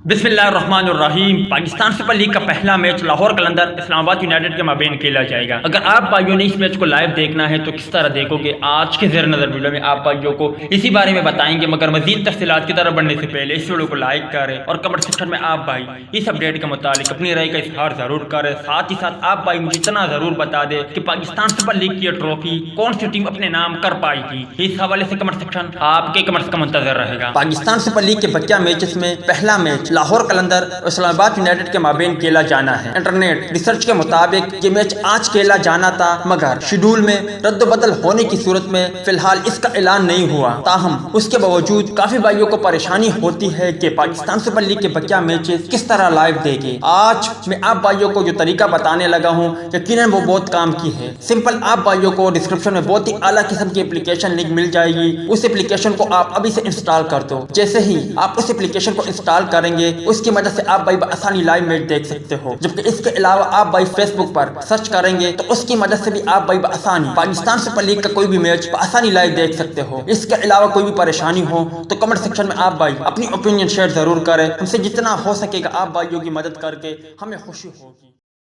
बिस्मिल्लाहिर्रहमानिर्रहीम। Pakistan super league का पहला मैच लाहौर कलंदर इस्लामाबाद यूनाइटेड के माबेन खेला जाएगा। अगर आप भाइयों ने इस मैच को लाइव देखना है तो किस तरह देखोगे, आज के ज़ेर नज़र वीडियो में आप भाइयों को इसी बारे में बताएंगे। मगर मजीद तफसीलात की तरफ बढ़ने से पहले इस वीडियो को लाइक करें और कमेंट सेक्शन में आप भाई इस अपडेट के मुतालिक अपनी राय का इजहार जरूर करें। साथ ही साथ आप भाई मुझे इतना जरूर बता दें कि पाकिस्तान सुपर लीग की ट्रॉफी कौन सी टीम अपने नाम कर पाएगी। इस हवाले से कमेंट सेक्शन आपके कमेंट्स का मुंतजर रहेगा। पाकिस्तान सुपर लीग के बकिया मैचेस में पहला मैच लाहौर कलंदर इस्लामाबाद यूनाइटेड के माबेन खेला जाना है। इंटरनेट रिसर्च के मुताबिक ये मैच आज खेला जाना था, मगर शेड्यूल में रद्द-बदल होने की सूरत में फिलहाल इसका ऐलान नहीं हुआ। ताहम उसके बावजूद काफी भाइयों को परेशानी होती है कि पाकिस्तान सुपर लीग के बकिया मैचेस किस तरह लाइव देंगे। आज मैं आप भाइयों को जो तरीका बताने लगा हूँ, यकीनन वो बहुत काम की है। सिंपल, आप भाइयों को डिस्क्रिप्शन में बहुत ही आला किस्म की एप्लीकेशन लिंक मिल जाएगी। उस एप्लीकेशन को आप अभी से इंस्टॉल कर दो। जैसे ही आप उस एप्लीकेशन को इंस्टॉल करेंगे, उसकी मदद से आप भाई आसानी लाइव मैच देख सकते हो। जबकि इसके अलावा आप भाई फेसबुक पर सर्च करेंगे तो उसकी मदद से भी आप भाई आसानी पाकिस्तान सुपर लीग का कोई भी मैच आसानी लाइव देख सकते हो। इसके अलावा कोई भी परेशानी हो तो कमेंट सेक्शन में आप भाई अपनी ओपिनियन शेयर जरूर करें। हमसे जितना हो सकेगा आप भाइयों की मदद करके हमें खुशी होगी।